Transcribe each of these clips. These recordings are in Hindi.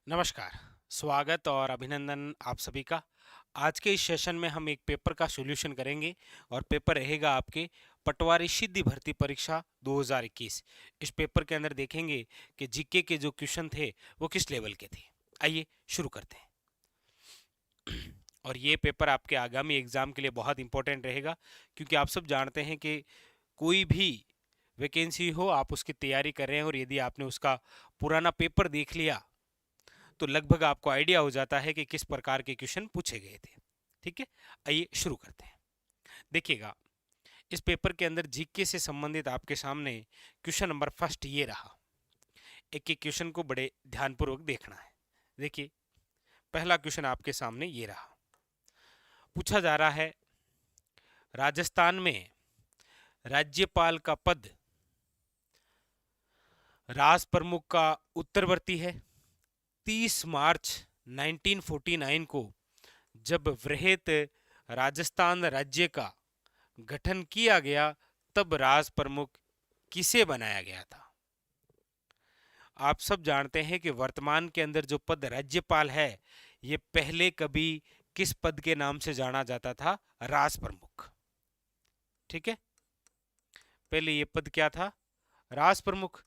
नमस्कार, स्वागत और अभिनंदन आप सभी का। आज के इस सेशन में हम एक पेपर का सॉल्यूशन करेंगे और पेपर रहेगा आपके पटवारी सिद्धि भर्ती परीक्षा 2021। इस पेपर के अंदर देखेंगे कि जीके के जो क्वेश्चन थे वो किस लेवल के थे। आइए शुरू करते हैं। और ये पेपर आपके आगामी एग्जाम के लिए बहुत इंपॉर्टेंट रहेगा, क्योंकि आप सब जानते हैं कि कोई भी वैकेंसी हो आप उसकी तैयारी कर रहे हैं और यदि आपने उसका पुराना पेपर देख लिया तो लगभग आपको आइडिया हो जाता है कि किस प्रकार के क्वेश्चन पूछे गए थे। ठीक है, आइए शुरू करते हैं। देखिएगा, इस पेपर के अंदर जीके से संबंधित आपके सामने क्वेश्चन नंबर फर्स्ट ये रहा। एक एक क्वेश्चन को बड़े ध्यानपूर्वक देखना है। देखिए, पहला क्वेश्चन आपके सामने ये रहा। पूछा जा रहा है, राजस्थान में राज्यपाल का पद राज प्रमुख का उत्तरवर्ती है। 30 मार्च 1949 को जब वृहत राजस्थान राज्य का गठन किया गया तब राज प्रमुख किसे बनाया गया था। आप सब जानते हैं कि वर्तमान के अंदर जो पद राज्यपाल है ये पहले कभी किस पद के नाम से जाना जाता था? राज प्रमुख। ठीक है, पहले ये पद क्या था? राज प्रमुख।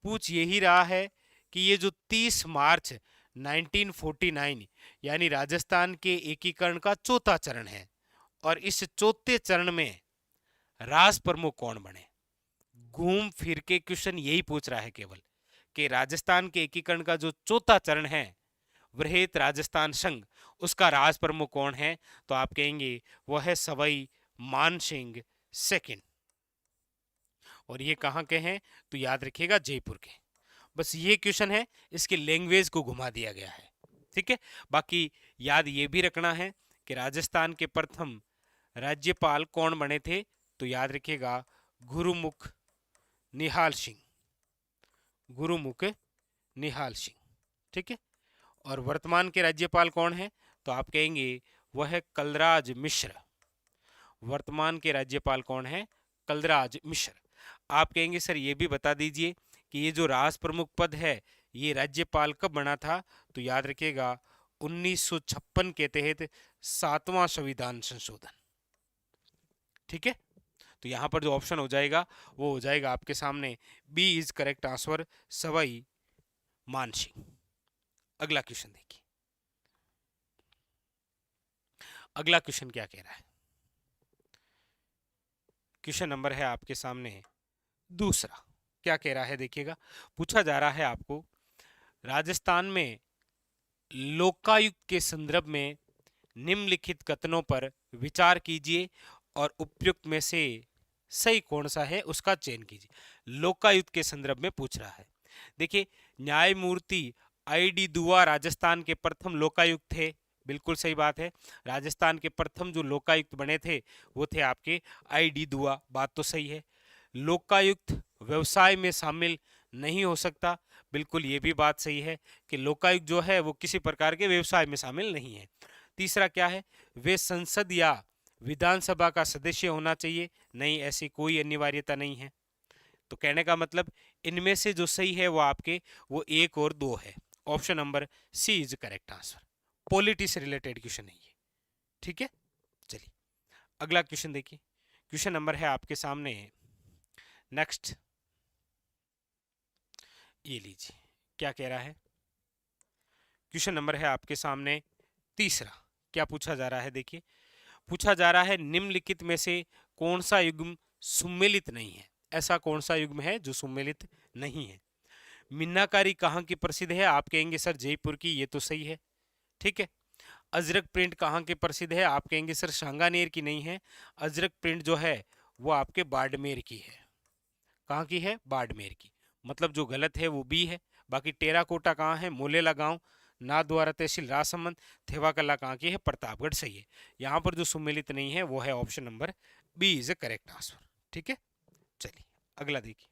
पूछ यही रहा है कि ये जो 30 मार्च 1949 यानी राजस्थान के एकीकरण का चौथा चरण है और इस चौथे चरण में राज प्रमुख कौन बने। घूम फिर के क्वेश्चन यही पूछ रहा है केवल कि राजस्थान के एकीकरण का जो चौथा चरण है वृहत राजस्थान संघ, उसका राज प्रमुख कौन है? तो आप कहेंगे वह है सवाई मानसिंह सेकंड। और ये कहाँ के हैं? तो याद रखिएगा जयपुर के। बस ये क्वेश्चन है, इसके लैंग्वेज को घुमा दिया गया है। ठीक है, बाकी याद ये भी रखना है कि राजस्थान के प्रथम राज्यपाल कौन बने थे? तो याद रखिएगा गुरुमुख निहाल सिंह। गुरुमुख निहाल सिंह। ठीक है, और वर्तमान के राज्यपाल कौन है? तो आप कहेंगे वह है कलराज मिश्र। वर्तमान के राज्यपाल कौन है? कलराज मिश्र। आप कहेंगे सर ये भी बता दीजिए कि ये जो राज प्रमुख पद है ये राज्यपाल कब बना था? तो याद रखिएगा 1956 के तहत 7वां संविधान संशोधन। ठीक है, तो यहां पर जो ऑप्शन हो जाएगा वो हो जाएगा आपके सामने B is correct answer, Sawai Mansingh. अगला क्वेश्चन देखिए। अगला क्वेश्चन क्या कह रहा है? क्वेश्चन नंबर है आपके सामने दूसरा। क्या कह रहा है देखिएगा। पूछा जा रहा है आपको, राजस्थान में लोकायुक्त के संदर्भ में निम्नलिखित कथनों पर विचार कीजिए और उपयुक्त में से सही कौन सा है उसका चयन कीजिए। लोकायुक्त के संदर्भ में पूछ रहा है। देखिए, न्यायमूर्ति आई डी दुआ राजस्थान के प्रथम लोकायुक्त थे। बिल्कुल सही बात है, राजस्थान के प्रथम जो लोकायुक्त बने थे वो थे आपके आई डी दुआ। बात तो सही है। लोकायुक्त व्यवसाय में शामिल नहीं हो सकता। बिल्कुल ये भी बात सही है कि लोकायुक्त जो है वो किसी प्रकार के व्यवसाय में शामिल नहीं है। तीसरा क्या है? वे संसद या विधानसभा का सदस्य होना चाहिए। नहीं, ऐसी कोई अनिवार्यता नहीं है। तो कहने का मतलब इनमें से जो सही है वो आपके वो 1 और 2 है। Option number C is correct answer. Politics से रिलेटेड क्वेश्चन है ये। ठीक है, चलिए अगला क्वेश्चन देखिए। क्वेश्चन नंबर है आपके सामने नेक्स्ट, ये लीजिए क्या कह रहा है। क्वेश्चन नंबर है आपके सामने तीसरा। क्या पूछा जा रहा है देखिए। पूछा जा रहा है निम्नलिखित में से कौन सा युग्म सुमेलित नहीं है। ऐसा कौन सा युग्म है जो सुमेलित नहीं है? मीनाकारी कहाँ की प्रसिद्ध है? आप कहेंगे सर जयपुर की। ये तो सही है। ठीक है। अजरक प्रिंट कहाँ की प्रसिद्ध है? आप कहेंगे सर सांगानेर की नहीं है। अजरक प्रिंट जो है वो आपके बाड़मेर की है। कहाँ की है? बाड़मेर की। मतलब जो गलत है वो बी है। बाकी टेराकोटा कहाँ है? मोलेला गांव, नाथद्वारा तहसील राजसमंद। थेवाकला कहाँ की है? प्रतापगढ़। सही है। यहाँ पर जो सुमेलित नहीं है वो है option number B is a correct answer. ठीक है, चलिए अगला देखिए।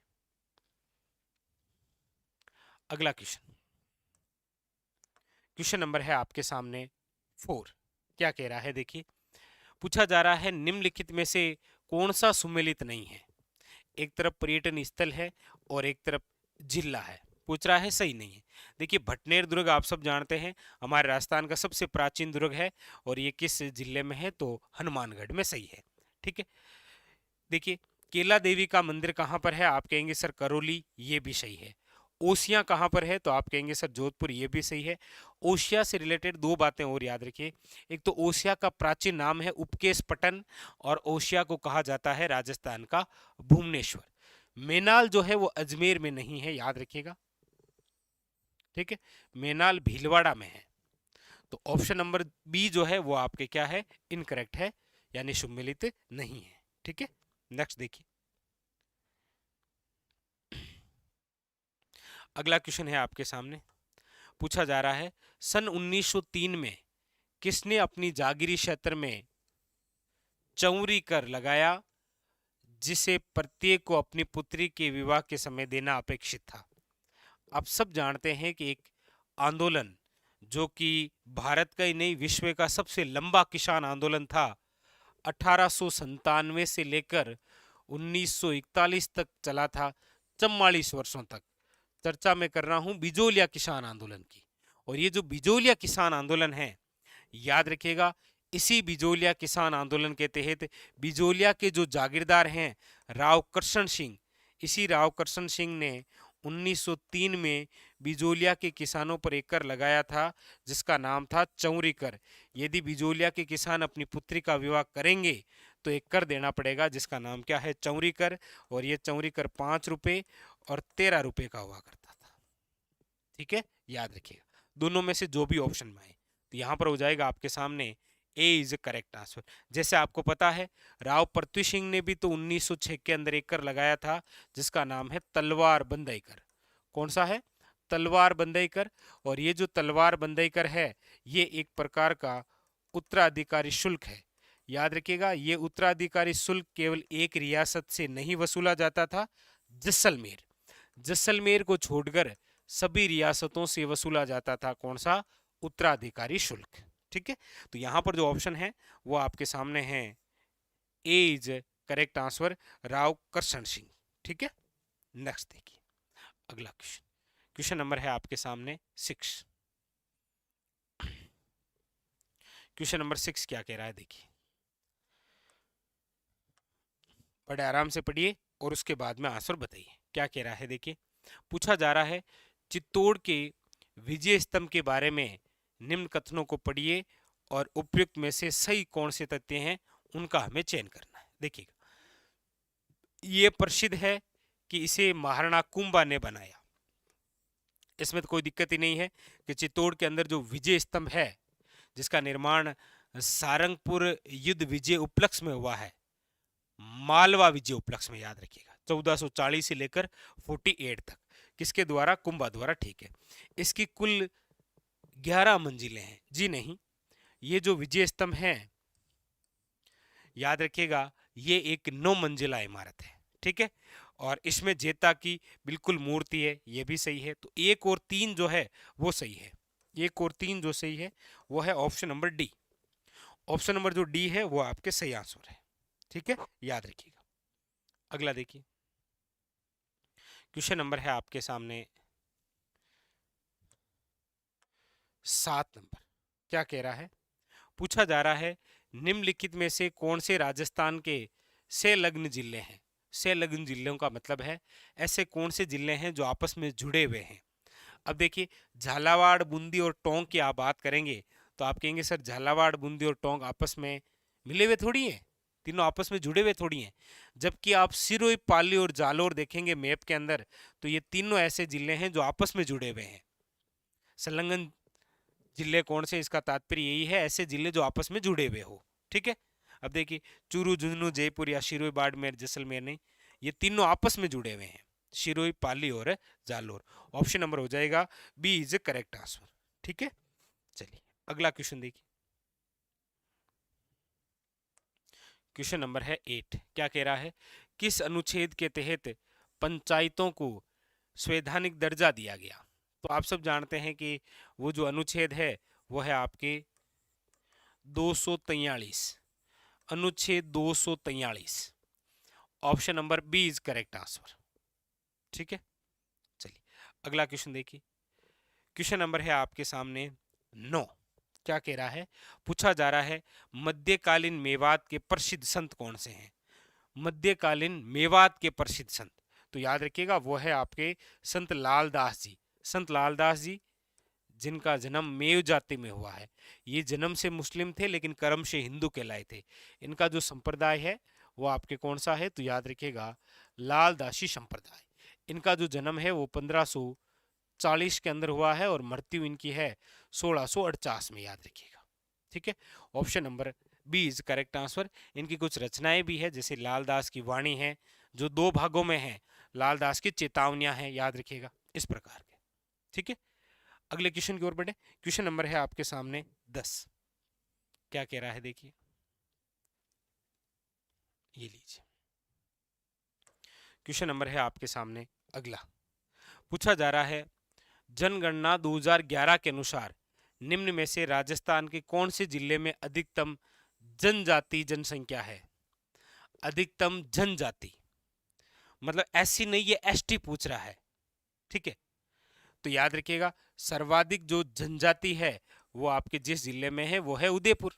अगला क्वेश्चन, क्वेश्चन नंबर है आपके सामने 4। क्या कह रहा है देखिए। पूछा जा रहा है निम्नलिखित में से कौन सा सुमेलित नहीं है। एक तरफ पर्यटन स्थल है और एक तरफ जिला है। पूछ रहा है, सही नहीं है। देखिए भटनेर दुर्ग आप सब जानते हैं हमारे राजस्थान का सबसे प्राचीन दुर्ग है, और ये किस जिले में है, तो हनुमानगढ़ में, सही है। ठीक है। देखिए केला देवी का मंदिर कहाँ पर है, आप कहेंगे सर करौली, ये भी सही है। ओसिया कहाँ पर है, तो आप कहेंगे सर जोधपुर, ये भी सही है। ओसिया से रिलेटेड दो बातें और याद रखिए, एक तो ओसिया का प्राचीन नाम है उपकेश पटन, और ओसिया को कहा जाता है राजस्थान का भुवनेश्वर। मेनाल जो है वो अजमेर में नहीं है, याद रखिएगा। ठीक है, मेनाल भीलवाड़ा में है। तो ऑप्शन नंबर बी जो है वो आपके क्या है, इनकरेक्ट है, यानी सम्मिलित नहीं है। ठीक है, नेक्स्ट देखिए। अगला क्वेश्चन है आपके सामने, पूछा जा रहा है सन 1903 में किसने अपनी जागीरी क्षेत्र में चौरी कर लगाया, जिसे प्रत्येक को अपनी पुत्री के विवाह के समय देना अपेक्षित था। आप सब जानते हैं कि एक आंदोलन जो कि भारत का ही नहीं विश्व का सबसे लंबा किसान आंदोलन था, 1897 से लेकर 1941 तक चला था, 44 वर्षों तक। चर्चा में कर रहा हूं बिजोलिया किसान आंदोलन की। और ये जो बिजोलिया किसान आंदोलन है, याद रखिएगा, इसी बिजोलिया किसान आंदोलन के तहत बिजोलिया के जो जागीरदार हैं राव कृष्ण सिंह, इसी राव कृष्ण सिंह ने 1903 में बिजोलिया के किसानों पर एक कर लगाया था, जिसका नाम था चौरी कर। यदि बिजोलिया के किसान अपनी पुत्री का विवाह करेंगे तो एक कर देना पड़ेगा, जिसका नाम क्या है, चौरी कर। और ये चौरी कर 5 रुपये और 13 रुपये का हुआ करता था। ठीक है, याद रखिएगा, दोनों में से जो भी ऑप्शन में आए। तो यहाँ पर हो जाएगा आपके सामने ए इज करेक्ट आंसर। जैसे आपको पता है राव पृथ्वी सिंह ने भी तो 1906 के अंदर एक कर लगाया था, जिसका नाम है तलवार बंदई कर। कौन सा है, तलवार बंदई कर। और ये जो तलवार बंदई कर है, ये एक प्रकार का उत्तराधिकारी शुल्क है। याद रखिएगा, ये उत्तराधिकारी शुल्क केवल एक रियासत से नहीं वसूला जाता था, जैसलमेर, जैसलमेर को छोड़कर सभी रियासतों से वसूला जाता था। कौन सा, उत्तराधिकारी शुल्क। ठीक है, तो यहां पर जो ऑप्शन है वो आपके सामने है, A is correct answer, Rao Krishna Singh. ठीक है, नेक्स्ट देखिए अगला क्वेश्चन। क्वेश्चन नंबर है आपके सामने 6। क्वेश्चन नंबर 6 क्या कह रहा है, देखिए, बड़े आराम से पढ़िए और उसके बाद में आंसर बताइए क्या कह रहा है। देखिए पूछा जा रहा है चित्तौड़ के विजय स्तंभ के बारे में निम्न कथनों को पढ़िए और उपयुक्त में से सही कौन से तथ्य हैं उनका हमें चयन करना है। देखिएगा, ये प्रसिद्ध है कि इसे महाराणा कुंभा ने बनाया, इसमें तो कोई दिक्कत ही नहीं है कि चित्तौड़ के अंदर जो विजय स्तंभ है, जिसका निर्माण सारंगपुर युद्ध विजय उपलक्ष्य में हुआ है, मालवा विजय उपलक्ष्य में, याद रखिएगा 1440 से लेकर 48 तक, किसके द्वारा, कुंभा द्वारा। ठीक है, इसकी कुल 11 मंजिलें हैं। जी नहीं, ये जो विजय स्तंभ है, याद रखिएगा, ये एक 9 मंजिला इमारत है। ठीक है, और इसमें जेता की बिल्कुल मूर्ति है, ये भी सही है। तो 1 और 3 जो है वो सही है। 1 और 3 जो सही है वो है option number D. Option number जो डी है वो आपके सही आंसर है। ठीक है, याद रखिएगा। अगला देखिए, क्वेश्चन नंबर है आपके सामने 7 नंबर। क्या कह रहा है, पूछा जा रहा है निम्नलिखित में से कौन से राजस्थान के संलग्न जिले हैं। संलग्न जिलों का मतलब है ऐसे कौन से जिले हैं जो आपस में जुड़े हुए हैं। अब देखिए, झालावाड़, बूंदी और टोंक की आप बात करेंगे तो आप कहेंगे सर झालावाड़, बूंदी और टोंक आपस में मिले हुए थोड़ी हैं, तीनों आपस में जुड़े हुए थोड़ी हैं। जबकि आप सिरोही, पाली और जालोर देखेंगे मैप के अंदर, तो ये तीनों ऐसे जिले हैं जो आपस में जुड़े हुए हैं। संलग्न जिले कौन से, इसका तात्पर्य यही है ऐसे जिले जो आपस में जुड़े हुए हो। ठीक है, अब देखिए चूरू, झुंझुनू, जयपुर या सिरोही, बाड़मेर, जैसलमेर नहीं, ये तीनों आपस में जुड़े हुए हैं, सिरोही, पाली और जालोर। ऑप्शन नंबर हो जाएगा B is a correct answer. ठीक है, चलिए अगला क्वेश्चन देखिए। क्वेश्चन नंबर है 8। क्या कह रहा है, किस अनुच्छेद के तहत पंचायतों को संवैधानिक दर्जा दिया गया। तो आप सब जानते हैं कि वो जो अनुच्छेद है वो है आपके 243, अनुच्छेद 243। Option number B is correct answer. ठीक है, चलिए अगला क्वेश्चन देखिए, क्वेश्चन नंबर है आपके सामने 9। क्या कह रहा है? पूछा जा रहा है मध्यकालीन मेवात के प्रसिद्ध संत कौन से हैं? मध्यकालीन मेवात के प्रसिद्ध संत, तो याद रखिएगा वो है आपके संत लालदास जी। संत लालदास जी जिनका जन्म मेव जाति में हुआ है। ये जन्म से मुस्लिम थे लेकिन कर्म से हिंदू कहलाए थे। इनका जो संप्रदाय है वो आपके कौन सा है? तो याद रखिएगा लालदासी संप्रदाय। इनका जो जन्म है वो 1540 के अंदर हुआ है और मृत्यु इनकी है 1648 में, याद रखिएगा। ठीक है, option number B is correct answer. इनकी कुछ रचनाएं भी है, जैसे लालदास की वाणी है जो 2 भागों में है, लालदास की चेतावनियां हैं, याद रखिएगा इस प्रकार के। ठीक है, अगले क्वेश्चन की ओर बढ़े। क्वेश्चन नंबर है आपके सामने 10। क्या कह रहा है देखिए, ये लीजिए क्वेश्चन नंबर है आपके सामने अगला। पूछा जा रहा है जनगणना 2011 के अनुसार निम्न में से राजस्थान के कौन से जिले में अधिकतम जनजाति जनसंख्या है? अधिकतम जनजाति मतलब ऐसी नहीं, ये एसटी पूछ रहा है। ठीक है, तो याद रखिएगा सर्वाधिक जो जनजाति है वो आपके जिस जिले में है वो है उदयपुर।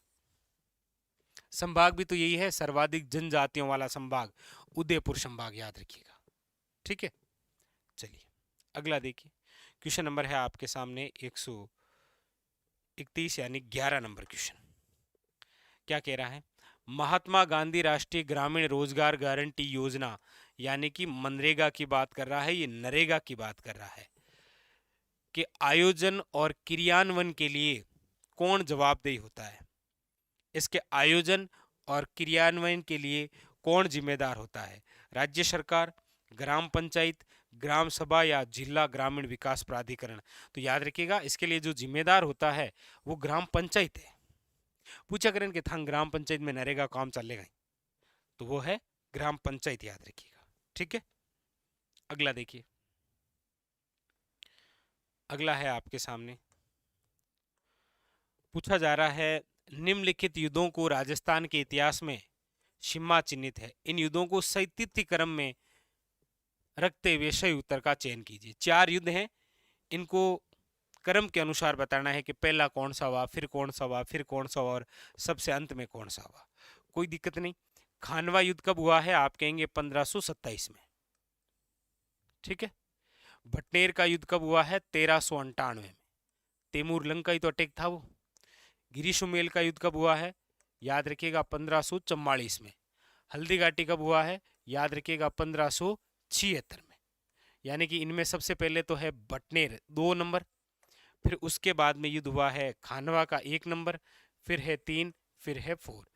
संभाग भी तो यही है, सर्वाधिक जनजातियों वाला संभाग उदयपुर संभाग, याद रखिएगा। ठीक है, चलिए अगला देखिए। क्वेश्चन नंबर है आपके सामने 131 यानी 11 नंबर क्वेश्चन। क्या कह रहा है? महात्मा गांधी राष्ट्रीय ग्रामीण रोजगार गारंटी योजना यानी कि मनरेगा की बात कर रहा है, ये नरेगा की बात कर रहा है, कि आयोजन और क्रियान्वयन के लिए कौन जवाबदेही होता है? इसके आयोजन और क्रियान्वयन के लिए कौन जिम्मेदार होता है? राज्य सरकार, ग्राम पंचायत, ग्राम सभा या जिला ग्रामीण विकास प्राधिकरण? तो याद रखिएगा इसके लिए जो जिम्मेदार होता है वो ग्राम पंचायत है। पूछा करें कि थांग ग्राम पंचायत में नरेगा काम चलेगा, तो वो है ग्राम पंचायत, याद रखिएगा। ठीक है, अगला देखिए। अगला है आपके सामने, पूछा जा रहा है निम्नलिखित युद्धों को राजस्थान के इतिहास में सीमा चिन्हित है, इन युद्धों को सही क्रम में रखते हुए सही उत्तर का चयन कीजिए। 4 युद्ध हैं, इनको क्रम के अनुसार बताना है कि पहला कौन सा हुआ, फिर कौन सा हुआ, फिर कौन सा हुआ और सबसे अंत में कौन सा हुआ। कोई दिक्कत नहीं। खानवा युद्ध कब हुआ है? आप कहेंगे 1527 में। ठीक है, भटनेर का युद्ध कब हुआ है? 1398 में। तैमूर लंग का ही तो अटैक था वो। गिरिशुमेल का युद्ध कब हुआ है? याद रखिएगा 1544 में। हल्दी घाटी कब हुआ है? याद रखिएगा 1576 में। यानी कि इनमें सबसे पहले तो है भटनेर 2 नंबर, फिर उसके बाद में युद्ध हुआ है खानवा का 1 नंबर, फिर है 3, फिर है 4।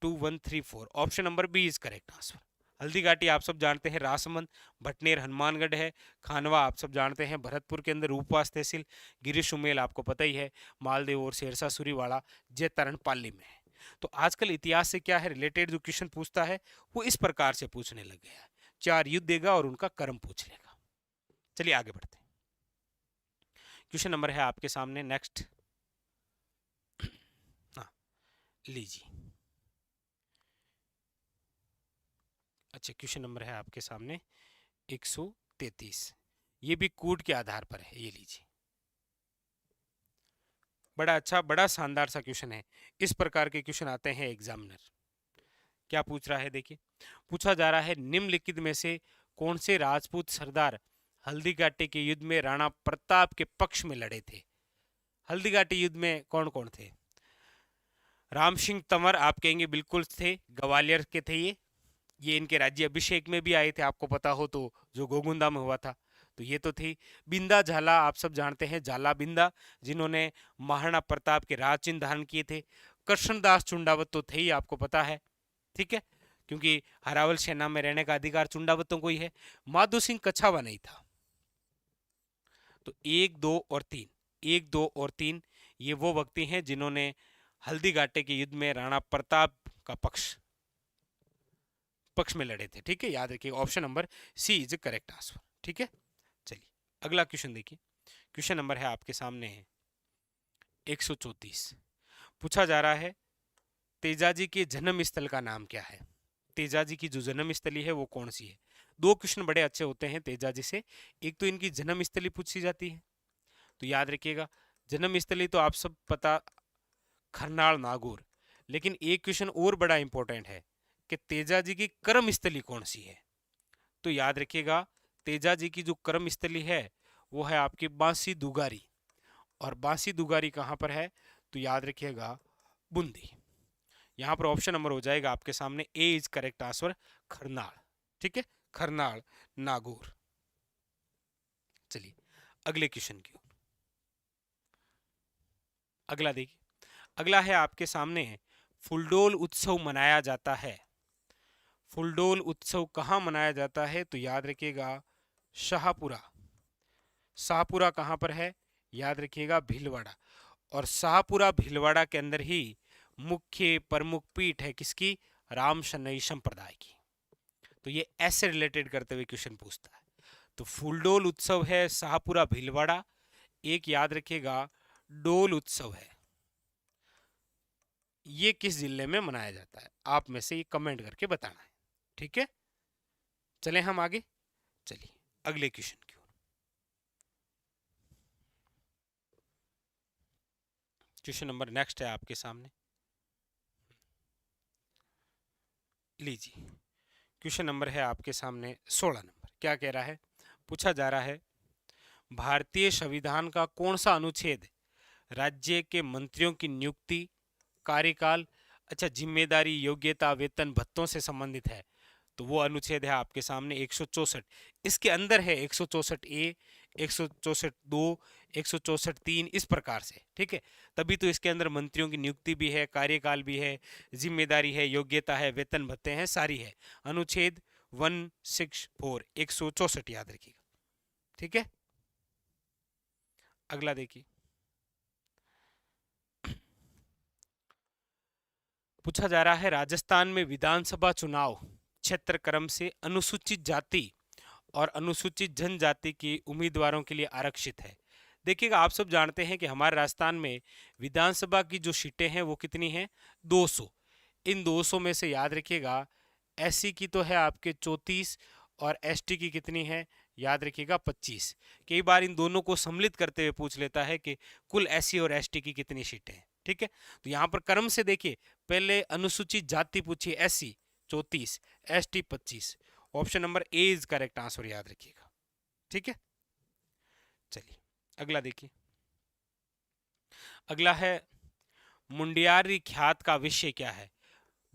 2 1 3 4, option number B is correct answer. Haldi Ghati आप सब जानते हैं रासमंद, भटनेर हनुमानगढ़ है, खानवा आप सब जानते हैं भरतपुर के अंदर रूपवास तहसील, गिरीशुमेल आपको पता ही है मालदेव और शेरशाह सूरीवाड़ा जैतारण पाली में है। तो आजकल इतिहास से क्या है रिलेटेड जो क्वेश्चन पूछता है वो इस प्रकार से पूछने लग गया है। 4 युद्ध देगा और उनका क्रम पूछ लेगा। चलिए आगे बढ़ते हैं। क्वेश्चन नंबर है आपके सामने नेक्स्ट। हाँ लीजिए, अच्छा क्वेश्चन नंबर है आपके सामने 133। ये भी कूट के आधार पर है, ये लीजिए। बड़ा अच्छा, बड़ा शानदार सा क्वेश्चन है। इस प्रकार के क्वेश्चन आते हैं एग्जामिनर। क्या पूछ रहा है देखिए, पूछा जा रहा है निम्नलिखित में से कौन से राजपूत सरदार हल्दीघाटी के युद्ध में राणा प्रताप के पक्ष में लड़े थे? हल्दीघाटी युद्ध में कौन कौन थे? राम सिंह तंवर आप कहेंगे बिल्कुल थे, ग्वालियर के थे ये इनके राज्य अभिषेक में भी आए थे, आपको पता हो तो, जो गोगुंदा में हुआ था। तो ये तो थी। बिंदा झाला आप सब जानते हैं, झाला बिंदा जिन्होंने महाराणा प्रताप के राज चिन्ह धारण किए थे। कृष्णदास चुंडावत तो थे ही, आपको पता है। ठीक है, क्योंकि हरावल सेना में रहने का अधिकार चुंडावतों को ही है। माधो सिंह कछावा नहीं था। तो 1 2 और 3, 1 2 और 3 ये वो व्यक्ति हैं जिन्होंने हल्दी घाटी के युद्ध में राणा प्रताप का पक्ष में लड़े थे। ठीक है, याद रखिए option number C is correct answer. ठीक है, चलिए अगला क्वेश्चन देखिए। क्वेश्चन नंबर है आपके सामने है 134। पूछा जा रहा है तेजाजी के जन्म स्थल का नाम क्या है? तेजाजी की जो जन्म स्थली है वो कौन सी है? दो क्वेश्चन बड़े अच्छे होते हैं तेजा जी से। एक तो इनकी जन्म स्थली पूछी जाती है, तो याद रखिएगा जन्म स्थली तो आप सब पता, खरनाल नागौर। लेकिन एक क्वेश्चन और बड़ा इंपॉर्टेंट है कि तेजा जी की कर्म स्थली कौन सी है। तो याद रखिएगा तेजा जी की जो कर्म स्थली है वो है आपकी बांसी दुगारी। और बांसी दुगारी कहाँ पर है, तो याद रखिएगा बूंदी। यहाँ पर ऑप्शन नंबर हो जाएगा आपके सामने ए इज करेक्ट आंसर, खरनाल। ठीक है, खरनाल नागौर। चलिए अगले क्वेश्चन की ओर। अगला देखिए, अगला है आपके सामने फुलडोल उत्सव मनाया जाता है। फुलडोल उत्सव कहाँ मनाया जाता है, तो याद रखिएगा शाहपुरा। शाहपुरा कहाँ पर है, याद रखिएगा भीलवाड़ा। और शाहपुरा भीलवाड़ा के अंदर ही मुख्य प्रमुख पीठ है किसकी, राम शनई संप्रदाय की। तो ये ऐसे रिलेटेड करते हुए क्वेश्चन पूछता है। तो फुलडोल उत्सव है शाहपुरा भीलवाड़ा। एक याद रखिएगा डोल उत्सव है, ये किस जिले में मनाया जाता है, आप में से ये कमेंट करके बताना है। ठीक है, चलें हम आगे। चलिए अगले क्वेश्चन की ओर। क्वेश्चन नंबर नेक्स्ट है आपके सामने, लीजिए। क्वेश्चन नंबर है आपके सामने 16 नंबर। क्या कह रहा है, पूछा जा रहा है भारतीय संविधान का कौन सा अनुच्छेद राज्य के मंत्रियों की नियुक्ति, कार्यकाल, अच्छा जिम्मेदारी, योग्यता, वेतन, भत्तों से संबंधित है। तो वो अनुच्छेद है आपके सामने 164। इसके अंदर है 164 ए, 164 2, 164 3, इस प्रकार से। ठीक है, तभी तो इसके अंदर मंत्रियों की नियुक्ति भी है, कार्यकाल भी है, जिम्मेदारी है, योग्यता है, वेतन भत्ते हैं, सारी है। अनुच्छेद 164 164 याद रखिएगा। ठीक है, अगला देखिए। पूछा जा रहा है राजस्थान में विधानसभा चुनाव क्षेत्र क्रम से अनुसूचित जाति और अनुसूचित जनजाति के उम्मीदवारों के लिए आरक्षित है। देखिएगा आप सब जानते हैं कि हमारे राजस्थान में विधानसभा की जो सीटें हैं वो कितनी हैं, 200। इन 200 में से याद रखिएगा एससी की तो है आपके 34 और एसटी की कितनी है, याद रखिएगा 25। कई बार इन दोनों को सम्मिलित करते हुए पूछ लेता है कि कुल एससी और एसटी की कितनी सीटें हैं। ठीक है, तो यहाँ पर क्रम से देखिए, पहले अनुसूचित जाति पूछिए SC 34, ST 25। Option number A is correct answer, याद रखिएगा। ठीक है, चलिए अगला देखिए। अगला है मुंडियारी ख्यात का विषय क्या है।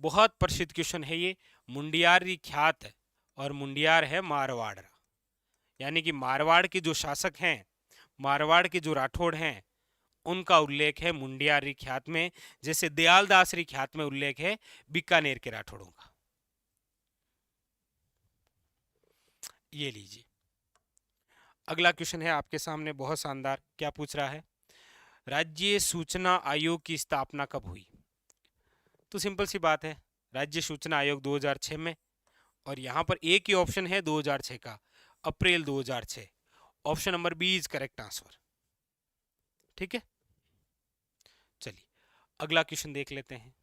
बहुत प्रसिद्ध क्वेश्चन है ये। मुंडियारी ख्यात और मुंडियार है मारवाड़, यानी कि मारवाड़ के जो शासक हैं, मारवाड़ के जो राठौड़ हैं, उनका उल्लेख है मुंडियारी ख्यात में। जैसे दयालदासरी ख्यात में उल्लेख है बीकानेर के राठौड़ों का। ये लीजिए, अगला क्वेश्चन है आपके सामने बहुत शानदार। क्या पूछ रहा है, राज्य सूचना आयोग की स्थापना कब हुई। तो सिंपल सी बात है, राज्य सूचना आयोग 2006 में। और यहां पर एक ही ऑप्शन है 2006 का, अप्रैल 2006। Option number B is correct answer. ठीक है, चलिए अगला क्वेश्चन देख लेते हैं।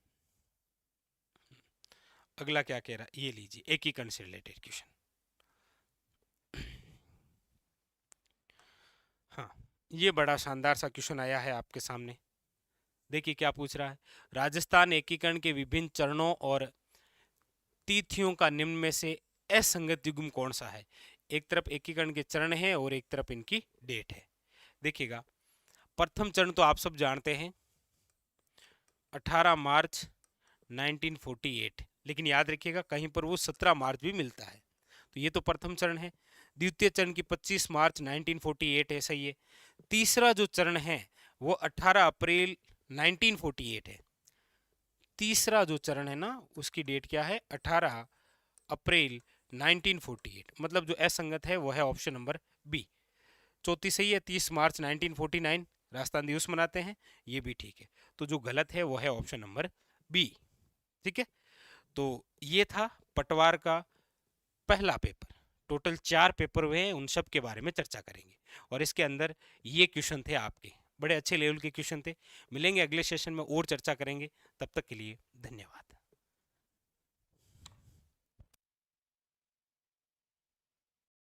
अगला क्या कह रहा है, ये लीजिए, एकीकरण से रिलेटेड क्वेश्चन। हाँ, ये बड़ा शानदार सा क्वेश्चन आया है आपके सामने। देखिए क्या पूछ रहा है, राजस्थान एकीकरण के विभिन्न चरणों और तिथियों का निम्न में से असंगत युग्म कौन सा है। एक तरफ एकीकरण के चरण है और एक तरफ इनकी डेट है। देखिएगा प्रथम चरण तो आप सब जानते हैं 18 मार्च 1948, लेकिन याद रखिएगा कहीं पर वो 17 मार्च भी मिलता है, तो ये तो प्रथम चरण है। द्वितीय चरण की 25 मार्च 1948 है, सही है। तीसरा जो चरण है वो 18 अप्रैल 1948 है। तीसरा जो चरण है ना उसकी डेट क्या है, 18 अप्रैल 1948, मतलब जो असंगत है वो है ऑप्शन नंबर बी। चौथी सही है, 30 मार्च 1949 राजस्थान दिवस मनाते हैं, ये भी ठीक है। तो जो गलत है वो है ऑप्शन नंबर बी। ठीक है, तो ये था पटवार का पहला पेपर। टोटल 4 पेपर हुए हैं, उन सब के बारे में चर्चा करेंगे। और इसके अंदर ये क्वेश्चन थे आपके, बड़े अच्छे लेवल के क्वेश्चन थे। मिलेंगे अगले सेशन में और चर्चा करेंगे, तब तक के लिए धन्यवाद।